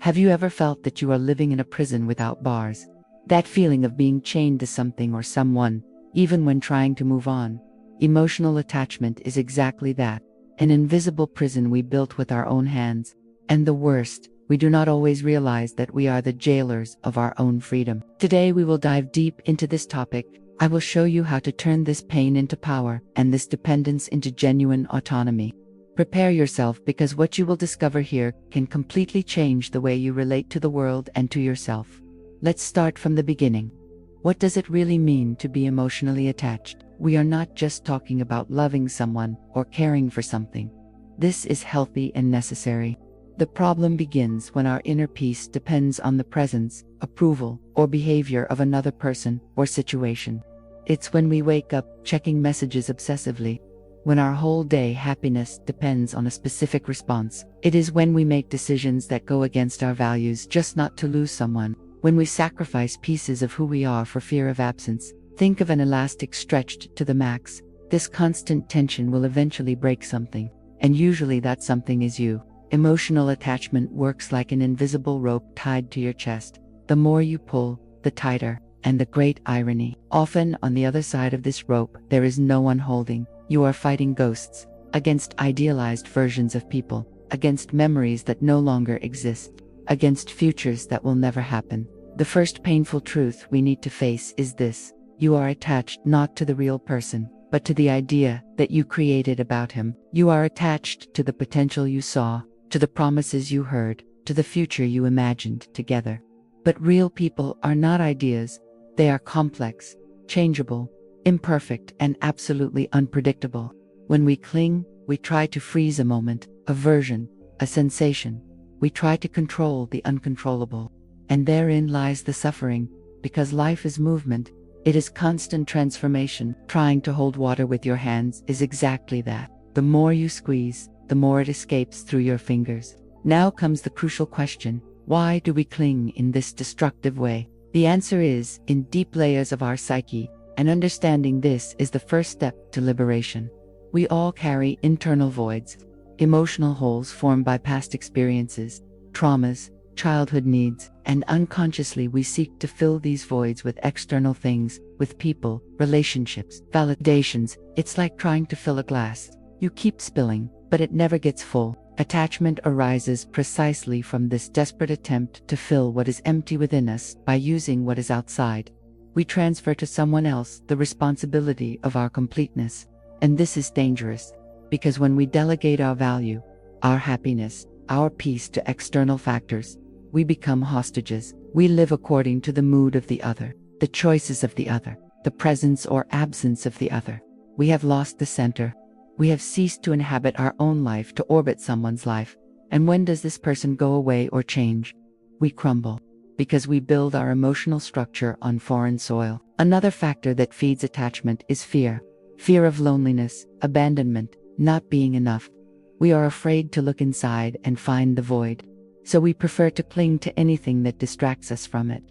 Have you ever felt that you are living in a prison without bars? That feeling of being chained to something or someone, even when trying to move on. Emotional attachment is exactly that, an invisible prison we built with our own hands. And the worst, we do not always realize that we are the jailers of our own freedom. Today we will dive deep into this topic. I will show you how to turn this pain into power and this dependence into genuine autonomy. Prepare yourself, because what you will discover here can completely change the way you relate to the world and to yourself. Let's start from the beginning. What does it really mean to be emotionally attached? We are not just talking about loving someone or caring for something. This is healthy and necessary. The problem begins when our inner peace depends on the presence, approval, or behavior of another person or situation. It's when we wake up checking messages obsessively, when our whole day happiness depends on a specific response. It is when we make decisions that go against our values just not to lose someone, when we sacrifice pieces of who we are for fear of absence. Think of an elastic stretched to the max. This constant tension will eventually break something, and usually that something is you. Emotional attachment works like an invisible rope tied to your chest. The more you pull, the tighter. And the great irony, often on the other side of this rope, there is no one holding. You are fighting ghosts, against idealized versions of people, against memories that no longer exist, against futures that will never happen. The first painful truth we need to face is this: you are attached not to the real person, but to the idea that you created about him. You are attached to the potential you saw, to the promises you heard, to the future you imagined together. But real people are not ideas. They are complex, changeable, imperfect, and absolutely unpredictable. When we cling, we try to freeze a moment, a version, a sensation. We try to control the uncontrollable. And therein lies the suffering, because life is movement. It is constant transformation. Trying to hold water with your hands is exactly that. The more you squeeze, the more it escapes through your fingers. Now comes the crucial question: why do we cling in this destructive way? The answer is in deep layers of our psyche, and understanding this is the first step to liberation. We all carry internal voids, emotional holes formed by past experiences, traumas, childhood needs, and unconsciously we seek to fill these voids with external things, with people, relationships, validations. It's like trying to fill a glass. You keep spilling, but it never gets full. Attachment arises precisely from this desperate attempt to fill what is empty within us by using what is outside. We transfer to someone else the responsibility of our completeness. And this is dangerous, because when we delegate our value, our happiness, our peace to external factors, we become hostages. We live according to the mood of the other, the choices of the other, the presence or absence of the other. We have lost the center. We have ceased to inhabit our own life to orbit someone's life. And when does this person go away or change? We crumble, because we build our emotional structure on foreign soil. Another factor that feeds attachment is fear. Fear of loneliness, abandonment, not being enough. We are afraid to look inside and find the void. So we prefer to cling to anything that distracts us from it.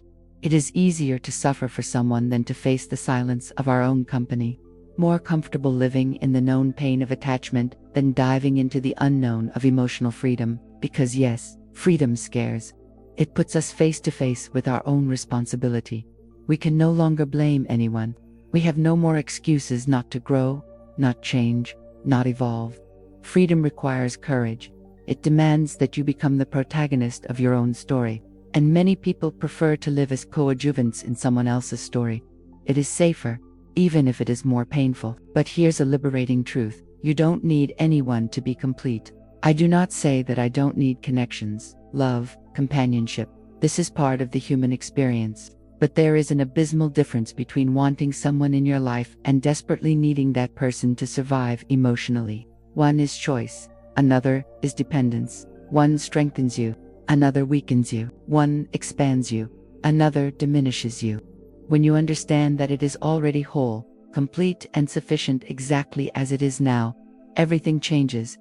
It is easier to suffer for someone than to face the silence of our own company. More comfortable living in the known pain of attachment than diving into the unknown of emotional freedom, because yes, freedom scares. It puts us face to face with our own responsibility. We can no longer blame anyone. We have no more excuses not to grow, not change, not evolve. Freedom requires courage. It demands that you become the protagonist of your own story. And many people prefer to live as coadjuvants in someone else's story. It is safer, even if it is more painful. But here's a liberating truth: you don't need anyone to be complete. I do not say that I don't need connections, love, companionship. This is part of the human experience. But there is an abysmal difference between wanting someone in your life and desperately needing that person to survive emotionally. One is choice, another is dependence. One strengthens you, another weakens you. One expands you, another diminishes you. When you understand that it is already whole, complete, and sufficient exactly as it is now, everything changes.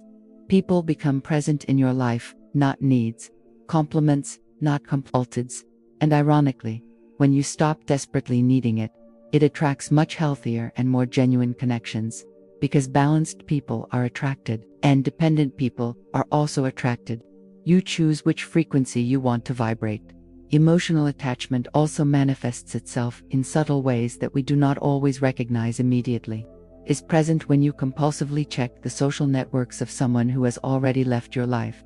People become present in your life, not needs, complements, not compulsions. And ironically, when you stop desperately needing it, it attracts much healthier and more genuine connections. Because balanced people are attracted, and dependent people are also attracted. You choose which frequency you want to vibrate. Emotional attachment also manifests itself in subtle ways that we do not always recognize immediately. Is present when you compulsively check the social networks of someone who has already left your life.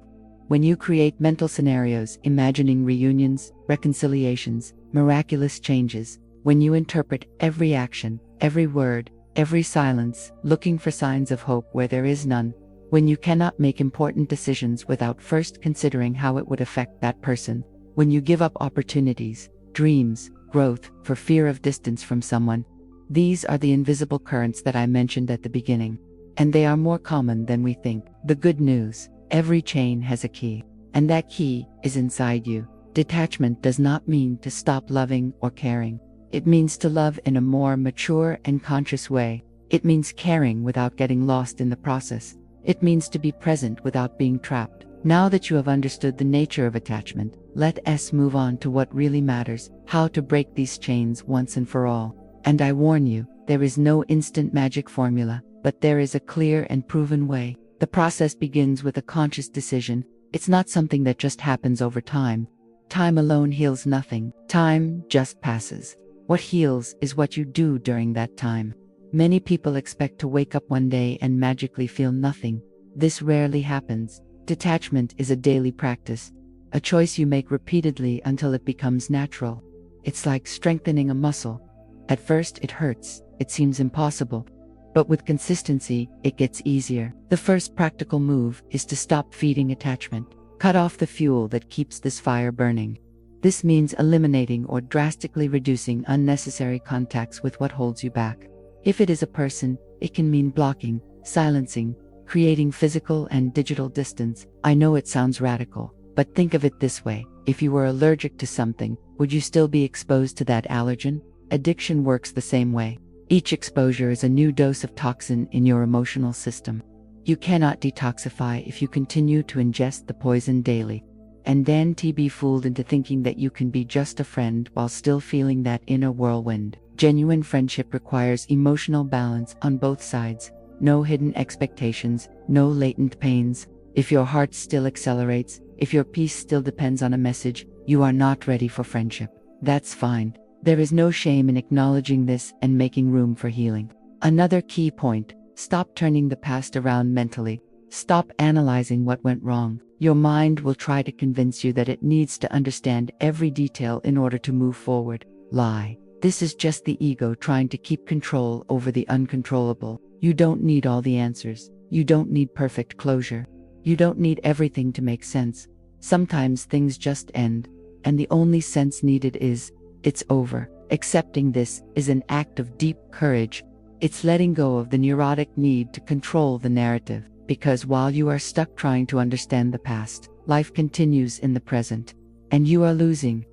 When you create mental scenarios, imagining reunions, reconciliations, miraculous changes. When you interpret every action, every word, every silence, looking for signs of hope where there is none. When you cannot make important decisions without first considering how it would affect that person. When you give up opportunities, dreams, growth, for fear of distance from someone. These are the invisible currents that I mentioned at the beginning. And they are more common than we think. The good news: every chain has a key. And that key is inside you. Detachment does not mean to stop loving or caring. It means to love in a more mature and conscious way. It means caring without getting lost in the process. It means to be present without being trapped. Now that you have understood the nature of attachment, let us move on to what really matters: how to break these chains once and for all. And I warn you, there is no instant magic formula, but there is a clear and proven way. The process begins with a conscious decision. It's not something that just happens over time. Time alone heals nothing. Time just passes. What heals is what you do during that time. Many people expect to wake up one day and magically feel nothing. This rarely happens. Detachment is a daily practice, a choice you make repeatedly until it becomes natural. It's like strengthening a muscle. At first it hurts, it seems impossible. But with consistency, it gets easier. The first practical move is to stop feeding attachment. Cut off the fuel that keeps this fire burning. This means eliminating or drastically reducing unnecessary contacts with what holds you back. If it is a person, it can mean blocking, silencing, creating physical and digital distance. I know it sounds radical, but think of it this way: if you were allergic to something, would you still be exposed to that allergen? Addiction works the same way. Each exposure is a new dose of toxin in your emotional system. You cannot detoxify if you continue to ingest the poison daily. And then be fooled into thinking that you can be just a friend while still feeling that inner whirlwind. Genuine friendship requires emotional balance on both sides. No hidden expectations, no latent pains. If your heart still accelerates, if your peace still depends on a message, you are not ready for friendship. That's fine. There is no shame in acknowledging this and making room for healing. Another key point: stop turning the past around mentally. Stop analyzing what went wrong. Your mind will try to convince you that it needs to understand every detail in order to move forward. Lie. This is just the ego trying to keep control over the uncontrollable. You don't need all the answers. You don't need perfect closure. You don't need everything to make sense. Sometimes things just end, and the only sense needed is, it's over. Accepting this is an act of deep courage. It's letting go of the neurotic need to control the narrative. Because while you are stuck trying to understand the past, life continues in the present. And you are losing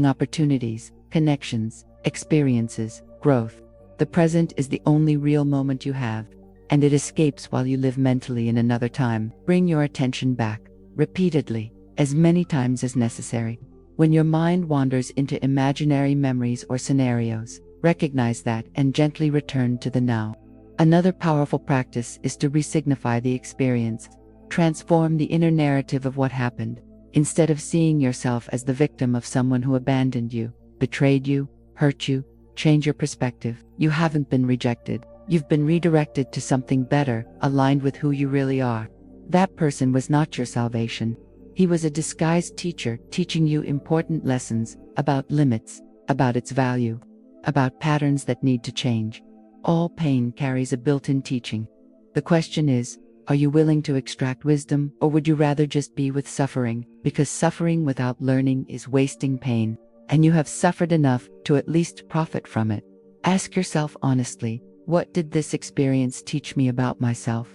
opportunities, connections, experiences, growth. The present is the only real moment you have, and it escapes while you live mentally in another time. Bring your attention back, repeatedly, as many times as necessary. When your mind wanders into imaginary memories or scenarios, recognize that and gently return to the now. Another powerful practice is to resignify the experience. Transform the inner narrative of what happened. Instead of seeing yourself as the victim of someone who abandoned you, betrayed you, hurt you, change your perspective. You haven't been rejected. You've been redirected to something better, aligned with who you really are. That person was not your salvation. He was a disguised teacher, teaching you important lessons about limits, about its value, about patterns that need to change. All pain carries a built-in teaching. The question is, are you willing to extract wisdom, or would you rather just be with suffering? Because suffering without learning is wasting pain, and you have suffered enough to at least profit from it. Ask yourself honestly, what did this experience teach me about myself?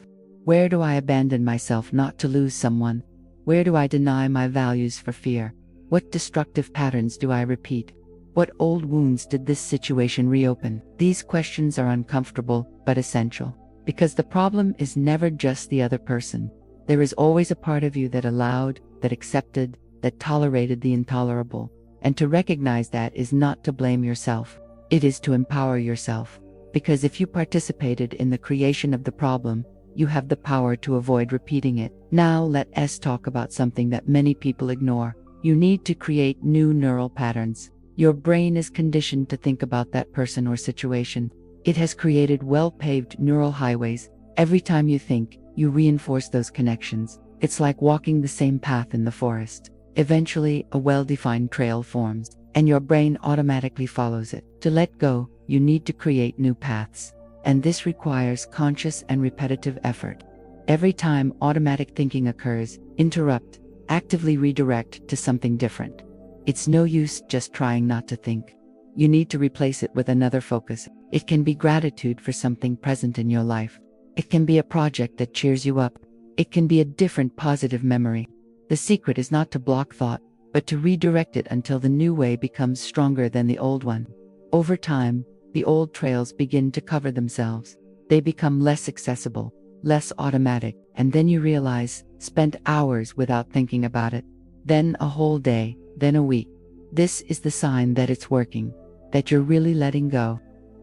Where do I abandon myself not to lose someone? Where do I deny my values for fear? What destructive patterns do I repeat? What old wounds did this situation reopen? These questions are uncomfortable, but essential. Because the problem is never just the other person. There is always a part of you that allowed, that accepted, that tolerated the intolerable. And to recognize that is not to blame yourself. It is to empower yourself. Because if you participated in the creation of the problem, you have the power to avoid repeating it. Now let us talk about something that many people ignore. You need to create new neural patterns. Your brain is conditioned to think about that person or situation. It has created well-paved neural highways. Every time you think, you reinforce those connections. It's like walking the same path in the forest. Eventually, a well-defined trail forms, and your brain automatically follows it. To let go, you need to create new paths. And this requires conscious and repetitive effort. Every time automatic thinking occurs, interrupt, actively redirect to something different. It's no use just trying not to think. You need to replace it with another focus. It can be gratitude for something present in your life. It can be a project that cheers you up. It can be a different positive memory. The secret is not to block thought, but to redirect it until the new way becomes stronger than the old one. Over time, the old trails begin to cover themselves. They become less accessible, less automatic, and then you realize, spent hours without thinking about it. Then a whole day, then a week. This is the sign that it's working, that you're really letting go.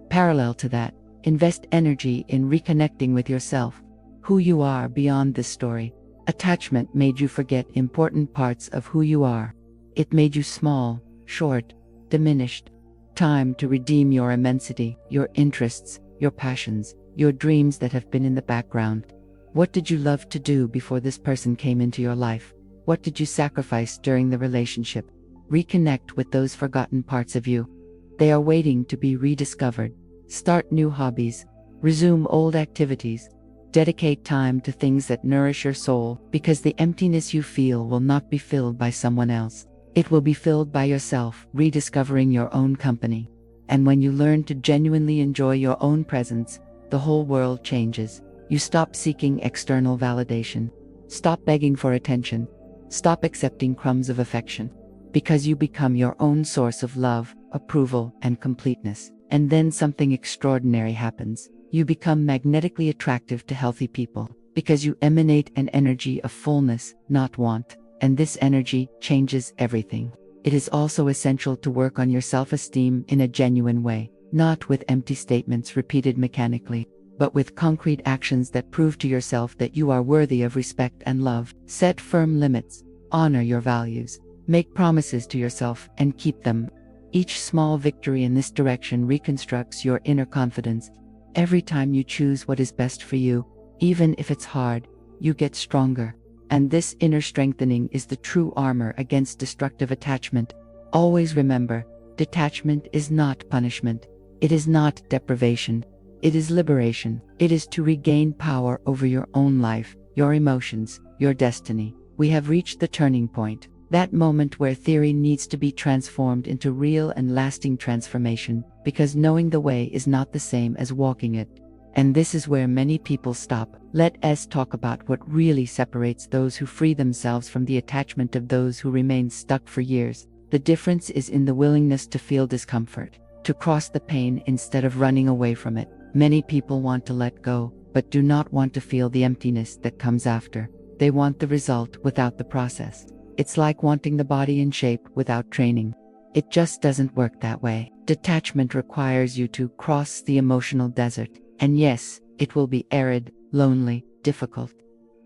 Parallel to that, invest energy in reconnecting with yourself, who you are beyond this story. Attachment made you forget important parts of who you are. It made you small, short, diminished. Time to redeem your immensity, your interests, your passions, your dreams that have been in the background. What did you love to do before this person came into your life? What did you sacrifice during the relationship? Reconnect with those forgotten parts of you. They are waiting to be rediscovered. Start new hobbies. Resume old activities. Dedicate time to things that nourish your soul, because the emptiness you feel will not be filled by someone else. It will be filled by yourself, rediscovering your own company. And when you learn to genuinely enjoy your own presence, the whole world changes. You stop seeking external validation. Stop begging for attention. Stop accepting crumbs of affection. Because you become your own source of love, approval, and completeness. And then something extraordinary happens. You become magnetically attractive to healthy people, because you emanate an energy of fullness, not want. And this energy changes everything. It is also essential to work on your self-esteem in a genuine way, not with empty statements repeated mechanically, but with concrete actions that prove to yourself that you are worthy of respect and love. Set firm limits, honor your values, make promises to yourself and keep them. Each small victory in this direction reconstructs your inner confidence. Every time you choose what is best for you, even if it's hard, you get stronger. And this inner strengthening is the true armor against destructive attachment. Always remember, detachment is not punishment. It is not deprivation. It is liberation. It is to regain power over your own life, your emotions, your destiny. We have reached the turning point, that moment where theory needs to be transformed into real and lasting transformation, because knowing the way is not the same as walking it. And this is where many people stop. Let us talk about what really separates those who free themselves from the attachment of those who remain stuck for years. The difference is in the willingness to feel discomfort, to cross the pain instead of running away from it. Many people want to let go, but do not want to feel the emptiness that comes after. They want the result without the process. It's like wanting the body in shape without training. It just doesn't work that way. Detachment requires you to cross the emotional desert. And yes, it will be arid, lonely, difficult.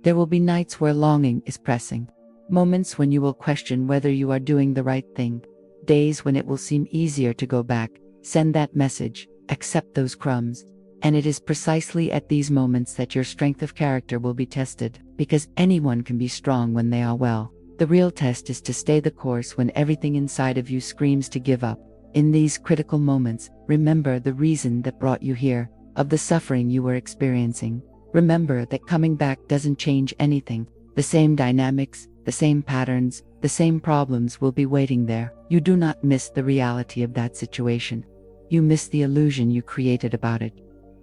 There will be nights where longing is pressing. Moments when you will question whether you are doing the right thing. Days when it will seem easier to go back. Send that message, accept those crumbs. And it is precisely at these moments that your strength of character will be tested, because anyone can be strong when they are well. The real test is to stay the course when everything inside of you screams to give up. In these critical moments, remember the reason that brought you here, of the suffering you were experiencing. Remember that coming back doesn't change anything. The same dynamics, the same patterns, the same problems will be waiting there. You do not miss the reality of that situation. You miss the illusion you created about it.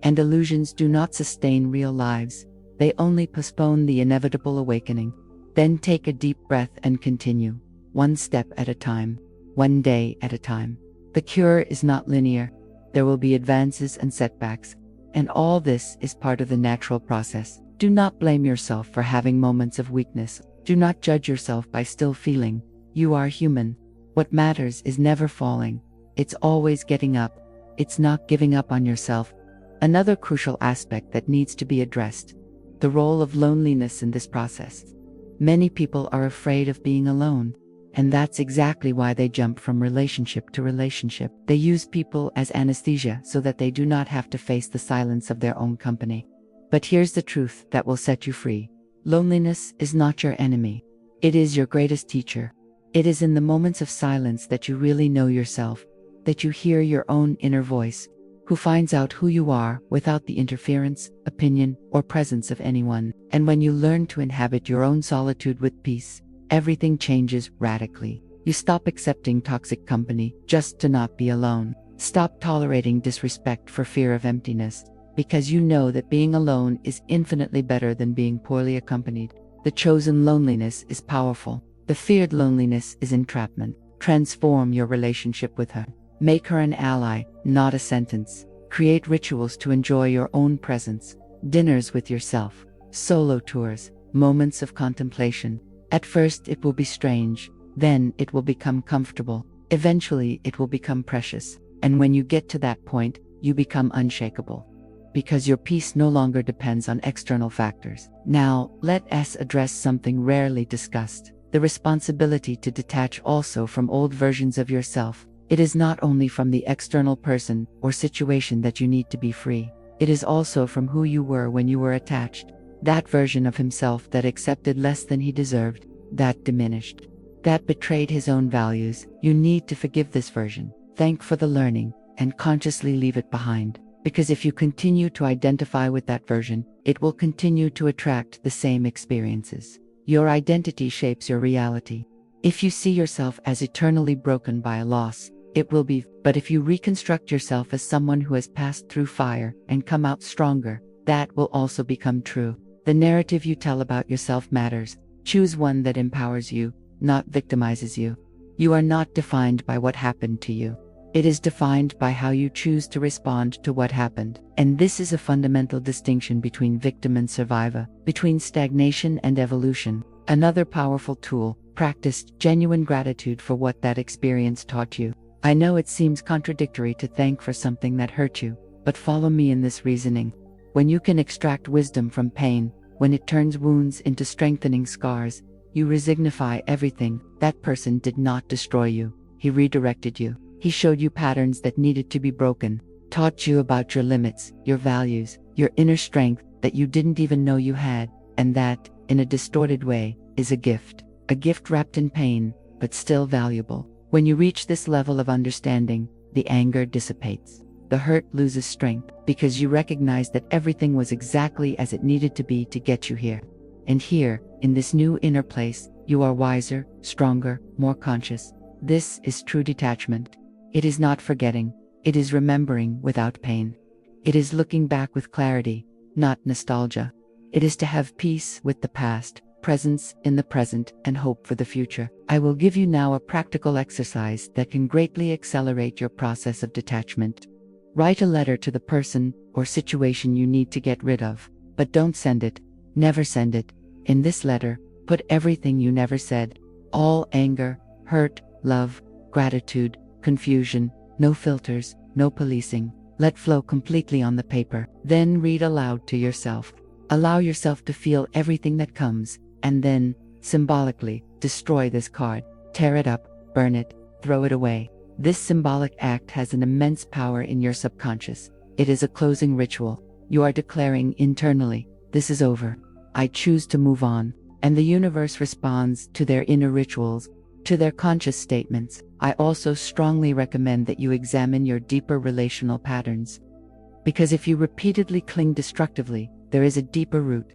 And illusions do not sustain real lives. They only postpone the inevitable awakening. Then take a deep breath and continue, one step at a time, one day at a time. The cure is not linear. There will be advances and setbacks. And all this is part of the natural process. Do not blame yourself for having moments of weakness. Do not judge yourself by still feeling. You are human. What matters is never falling. It's always getting up. It's not giving up on yourself. Another crucial aspect that needs to be addressed. The role of loneliness in this process. Many people are afraid of being alone, and that's exactly why they jump from relationship to relationship. They use people as anesthesia so that they do not have to face the silence of their own company. But here's the truth that will set you free. Loneliness is not your enemy. It is your greatest teacher. It is in the moments of silence that you really know yourself, that you hear your own inner voice, who finds out who you are without the interference, opinion, or presence of anyone. And when you learn to inhabit your own solitude with peace, everything changes radically. You stop accepting toxic company just to not be alone. Stop tolerating disrespect for fear of emptiness, because you know that being alone is infinitely better than being poorly accompanied. The chosen loneliness is powerful. The feared loneliness is entrapment. Transform your relationship with her. Make her an ally, not a sentence. Create rituals to enjoy your own presence. Dinners with yourself. Solo tours. Moments of contemplation. At first it will be strange. Then it will become comfortable. Eventually it will become precious. And when you get to that point, you become unshakable. Because your peace no longer depends on external factors. Now, let us address something rarely discussed. The responsibility to detach also from old versions of yourself. It is not only from the external person or situation that you need to be free. It is also from who you were when you were attached. That version of himself that accepted less than he deserved, that diminished, that betrayed his own values. You need to forgive this version, thank for the learning, and consciously leave it behind. Because if you continue to identify with that version, it will continue to attract the same experiences. Your identity shapes your reality. If you see yourself as eternally broken by a loss, it will be. But if you reconstruct yourself as someone who has passed through fire and come out stronger, that will also become true. The narrative you tell about yourself matters. Choose one that empowers you, not victimizes you. You are not defined by what happened to you. It is defined by how you choose to respond to what happened. And this is a fundamental distinction between victim and survivor, between stagnation and evolution. Another powerful tool, practice genuine gratitude for what that experience taught you. I know it seems contradictory to thank for something that hurt you, but follow me in this reasoning. When you can extract wisdom from pain, when it turns wounds into strengthening scars, you resignify everything. That person did not destroy you. He redirected you. He showed you patterns that needed to be broken, taught you about your limits, your values, your inner strength that you didn't even know you had, and that, in a distorted way, is a gift wrapped in pain, but still valuable. When you reach this level of understanding, the anger dissipates. The hurt loses strength, because you recognize that everything was exactly as it needed to be to get you here. And here, in this new inner place, you are wiser, stronger, more conscious. This is true detachment. It is not forgetting, it is remembering without pain. It is looking back with clarity, not nostalgia. It is to have peace with the past, presence in the present, and hope for the future. I will give you now a practical exercise that can greatly accelerate your process of detachment. Write a letter to the person or situation you need to get rid of, but don't send it. Never send it. In this letter, put everything you never said. All anger, hurt, love, gratitude, confusion, no filters, no policing. Let flow completely on the paper. Then read aloud to yourself. Allow yourself to feel everything that comes, and then, symbolically, destroy this card. Tear it up, burn it, throw it away. This symbolic act has an immense power in your subconscious. It is a closing ritual. You are declaring internally, this is over. I choose to move on. And the universe responds to their inner rituals, to their conscious statements. I also strongly recommend that you examine your deeper relational patterns. Because if you repeatedly cling destructively, there is a deeper root.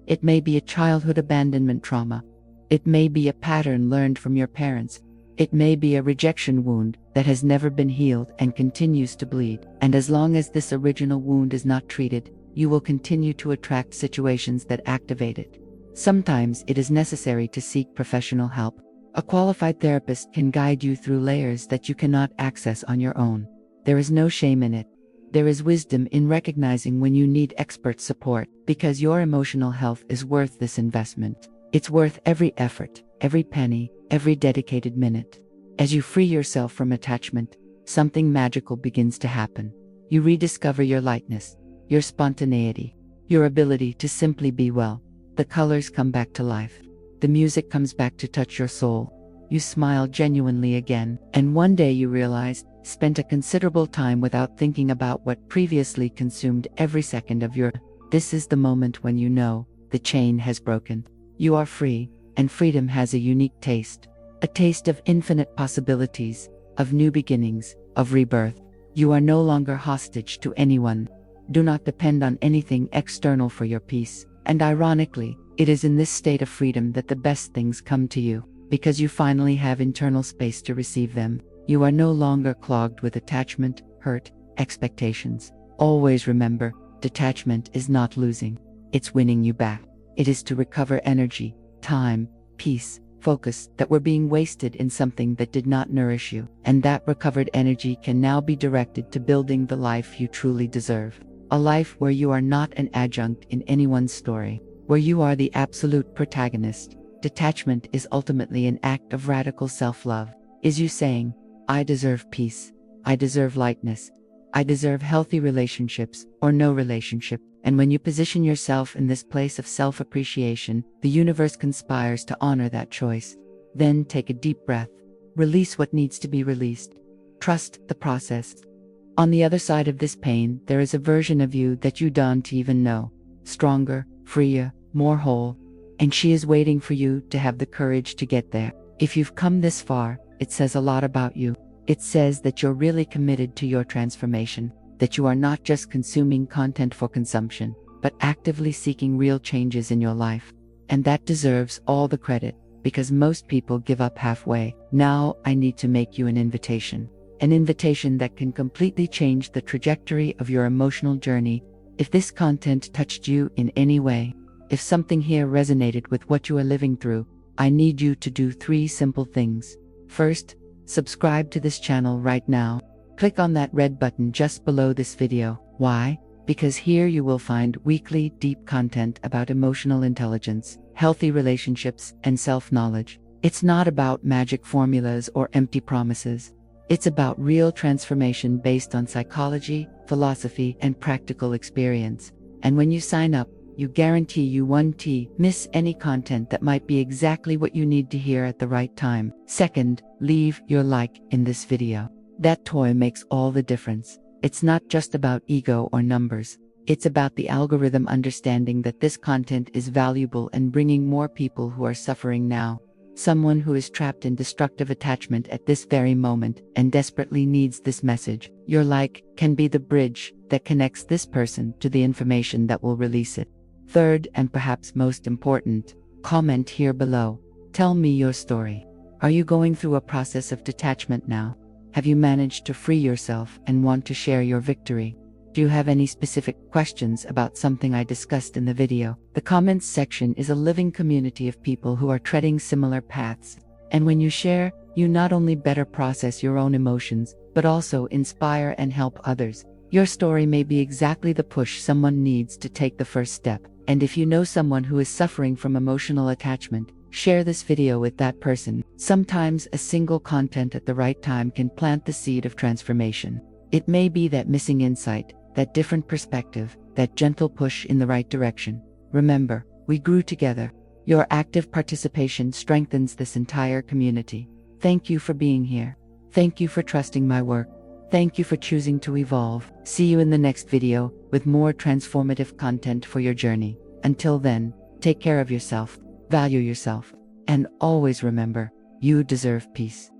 It may be a childhood abandonment trauma. It may be a pattern learned from your parents. It may be a rejection wound that has never been healed and continues to bleed. And as long as this original wound is not treated, you will continue to attract situations that activate it. Sometimes it is necessary to seek professional help. A qualified therapist can guide you through layers that you cannot access on your own. There is no shame in it. There is wisdom in recognizing when you need expert support, because your emotional health is worth this investment. It's worth every effort, every penny, every dedicated minute. As you free yourself from attachment, something magical begins to happen. You rediscover your lightness, your spontaneity. your ability to simply be well. The colors come back to life. The music comes back to touch your soul. You smile genuinely again, and one day you realize, spent a considerable time without thinking about what previously consumed every second of your. This is the moment when you know the chain has broken. You are free, and freedom has a unique taste. A taste of infinite possibilities, of new beginnings, of rebirth. You are no longer hostage to anyone. Do not depend on anything external for your peace. And ironically, it is in this state of freedom that the best things come to you, because you finally have internal space to receive them. You are no longer clogged with attachment, hurt, expectations. Always remember, detachment is not losing. It's winning you back. It is to recover energy, time, peace, focus that were being wasted in something that did not nourish you. And that recovered energy can now be directed to building the life you truly deserve. A life where you are not an adjunct in anyone's story, where you are the absolute protagonist. Detachment is ultimately an act of radical self-love. Is you saying, I deserve peace, I deserve lightness, I deserve healthy relationships or no relationship. And when you position yourself in this place of self-appreciation, the universe conspires to honor that choice. Then take a deep breath. Release what needs to be released. Trust the process. On the other side of this pain, there is a version of you that you don't even know. Stronger, freer, more whole. And she is waiting for you to have the courage to get there. If you've come this far, it says a lot about you. It says that you're really committed to your transformation, that you are not just consuming content for consumption, but actively seeking real changes in your life. And that deserves all the credit, because most people give up halfway. Now, I need to make you an invitation. An invitation that can completely change the trajectory of your emotional journey. If this content touched you in any way, if something here resonated with what you are living through, I need you to do 3 simple things. First, subscribe to this channel right now. Click on that red button just below this video. Why? Because here you will find weekly, deep content about emotional intelligence, healthy relationships, and self-knowledge. It's not about magic formulas or empty promises. It's about real transformation based on psychology, philosophy, and practical experience. And when you sign up, you guarantee you won't miss any content that might be exactly what you need to hear at the right time. Second, leave your like in this video. That toy makes all the difference. It's not just about ego or numbers. It's about the algorithm understanding that this content is valuable and bringing more people who are suffering now. Someone who is trapped in destructive attachment at this very moment and desperately needs this message. Your like can be the bridge that connects this person to the information that will release it. Third, and perhaps most important, comment here below. Tell me your story. Are you going through a process of detachment now? Have you managed to free yourself and want to share your victory? Do you have any specific questions about something I discussed in the video? The comments section is a living community of people who are treading similar paths. And when you share, you not only better process your own emotions, but also inspire and help others. Your story may be exactly the push someone needs to take the first step. And if you know someone who is suffering from emotional attachment, share this video with that person. Sometimes a single content at the right time can plant the seed of transformation. It may be that missing insight, that different perspective, that gentle push in the right direction. Remember, we grew together. Your active participation strengthens this entire community. Thank you for being here. Thank you for trusting my work. Thank you for choosing to evolve. See you in the next video with more transformative content for your journey. Until then, take care of yourself, value yourself, and always remember, you deserve peace.